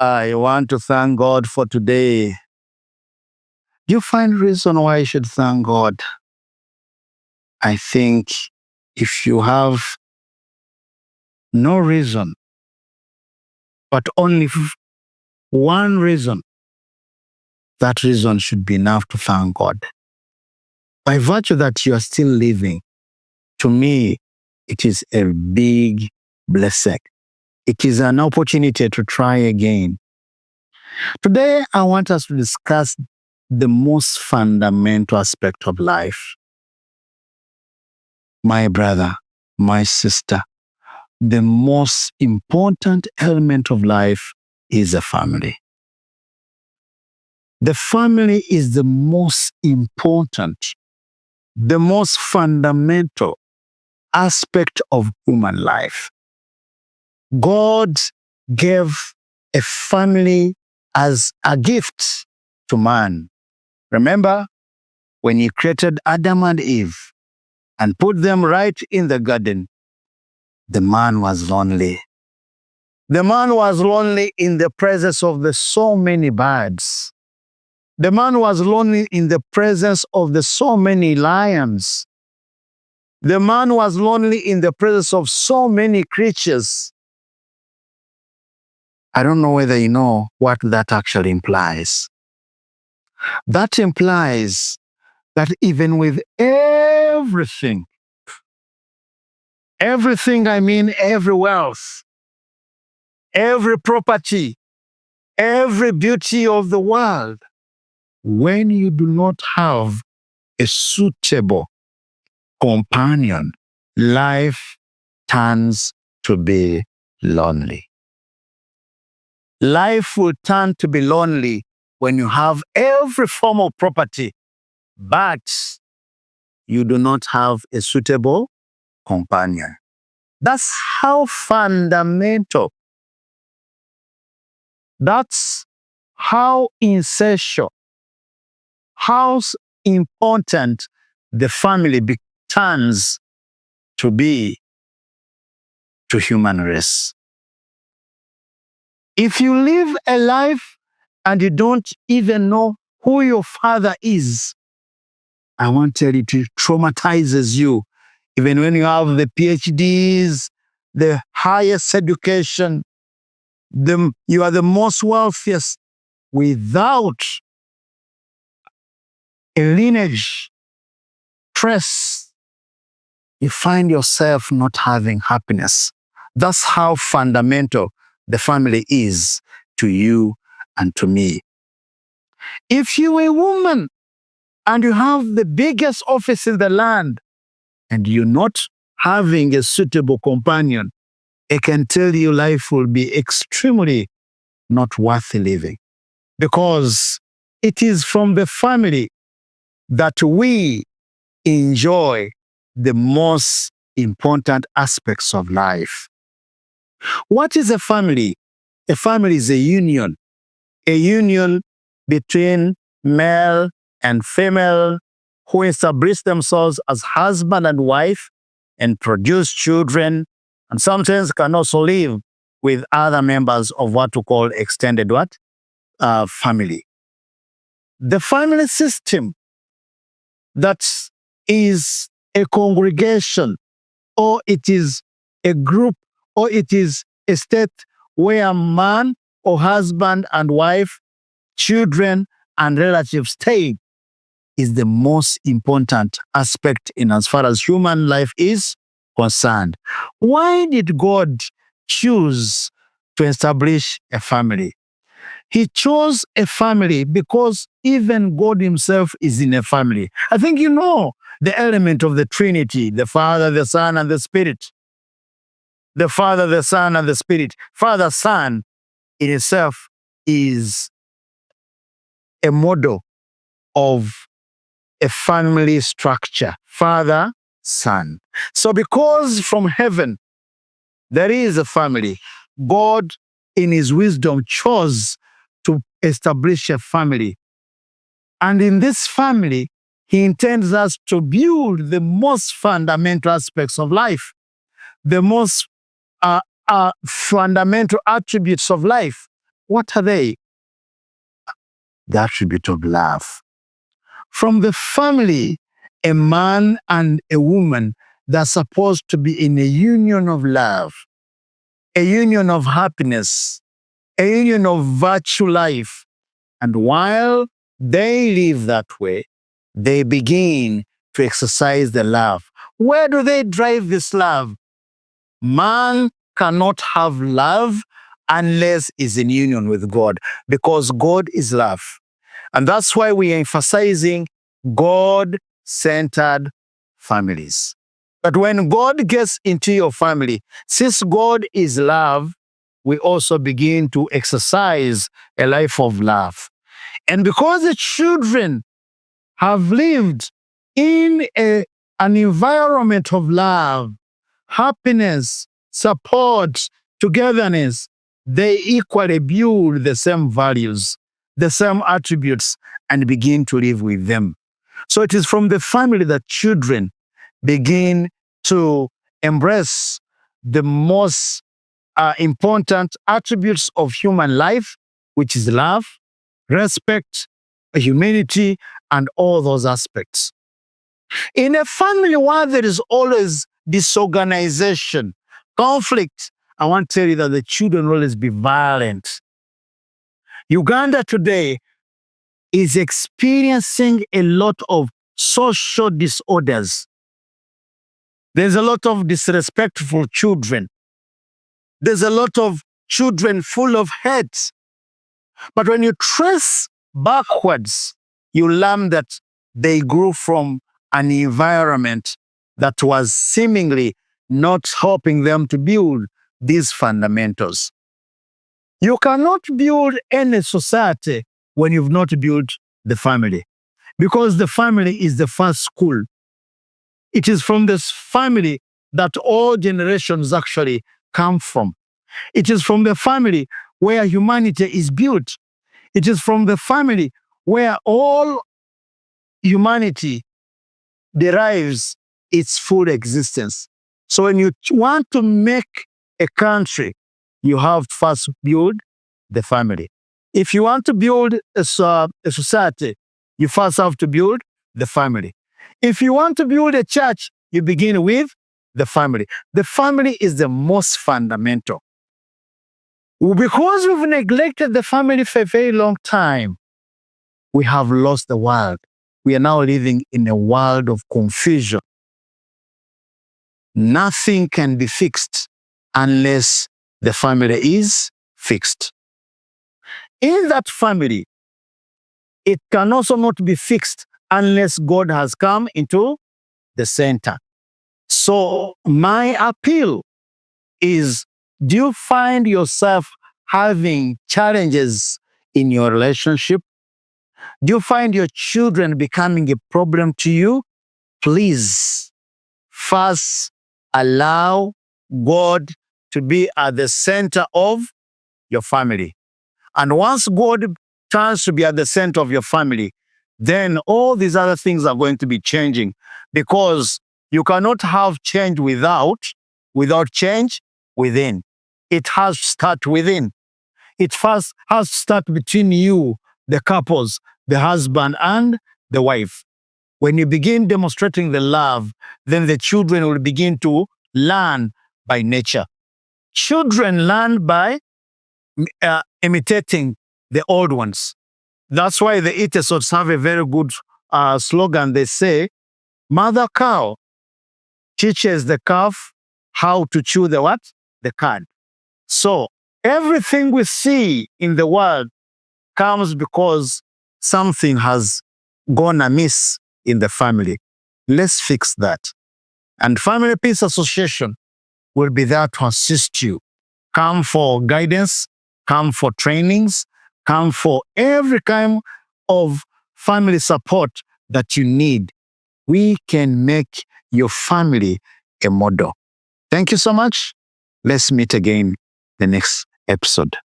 I want to thank God for today. You find reason why you should thank God. I think if you have no reason, but only one reason, that reason should be enough to thank God. By virtue that you are still living, to me, it is a big blessing. It is an opportunity to try again. Today, I want us to discuss the most fundamental aspect of life. My brother, my sister, the most important element of life is a family. The family is the most important, the most fundamental aspect of human life. God gave a family as a gift to man. Remember when he created Adam and Eve and put them right in the garden, the man was lonely. The man was lonely in the presence of the so many birds. The man was lonely in the presence of the so many lions. The man was lonely in the presence of so many creatures. I don't know whether you know what that actually implies. That implies that even with everything I mean every wealth, every property, every beauty of the world, when you do not have a suitable companion, life turns to be lonely. Life will turn to be lonely when you have every form of property, but you do not have a suitable companion. That's how fundamental, that's how essential, how important the family turns to be to human race. If you live a life and you don't even know who your father is, I want to tell you, it traumatizes you. Even when you have the PhDs, the highest education, you are the most wealthiest, without a lineage trace, you find yourself not having happiness. That's how fundamental the family is to you and to me. If you're a woman and you have the biggest office in the land and you're not having a suitable companion, I can tell you life will be extremely not worth living, because it is from the family that we enjoy the most important aspects of life. What is a family? A family is a union between male and female who establish themselves as husband and wife and produce children, and sometimes can also live with other members of what we call extended family. The family system, that is a congregation, or it is a group, or it is a state where man or husband and wife, children and relatives stay, is the most important aspect in as far as human life is concerned. Why did God choose to establish a family? He chose a family because even God himself is in a family. I think you know the element of the Trinity, the Father, the Son, and the Spirit. The Father, the Son, and the Spirit. Father, Son in itself is a model of a family structure. Father, Son. So because from heaven there is a family, God in his wisdom chose to establish a family. And in this family, he intends us to build the most fundamental aspects of life, the most fundamental attributes of life. What are they? The attribute of love. From the family, a man and a woman, they're supposed to be in a union of love, a union of happiness, a union of virtue life. And while they live that way, they begin to exercise the love. Where do they drive this love? Man cannot have love unless is in union with God, because God is love. And that's why we are emphasizing God-centered families. But when God gets into your family, since God is love, we also begin to exercise a life of love. And because the children have lived in an environment of love, happiness, support, togetherness, they equally build the same values, the same attributes, and begin to live with them. So it is from the family that children begin to embrace the most important attributes of human life, which is love, respect, humanity, and all those aspects. In a family where there is always disorganization, conflict, I want to tell you that the children will always be violent. Uganda today is experiencing a lot of social disorders. There's a lot of disrespectful children. There's a lot of children full of hate. But when you trace backwards, you learn that they grew from an environment that was seemingly not helping them to build these fundamentals. You cannot build any society when you've not built the family, because the family is the first school. It is from this family that all generations actually come from. It is from the family where humanity is built. It is from the family where all humanity derives its full existence. So when you want to make a country, you have to first build the family. If you want to build a society, you first have to build the family. If you want to build a church, you begin with the family. The family is the most fundamental. Because we've neglected the family for a very long time, we have lost the world. We are now living in a world of confusion. Nothing can be fixed unless the family is fixed. In that family, it can also not be fixed unless God has come into the center. So my appeal is, do you find yourself having challenges in your relationship? Do you find your children becoming a problem to you? Please, first allow God to be at the center of your family. And once God turns to be at the center of your family, then all these other things are going to be changing, because you cannot have change without change within. It has to start within. It first has to start between you, the couples, the husband and the wife. When you begin demonstrating the love, then the children will begin to learn by nature. Children learn by imitating the old ones. That's why the Itesots have a very good slogan. They say, mother cow teaches the calf how to chew the what? The cud. So everything we see in the world comes because something has gone amiss in the family. Let's fix that. And Family Peace Association will be there to assist you. Come for guidance, come for trainings, come for every kind of family support that you need. We can make your family a model. Thank you so much. Let's meet again the next episode.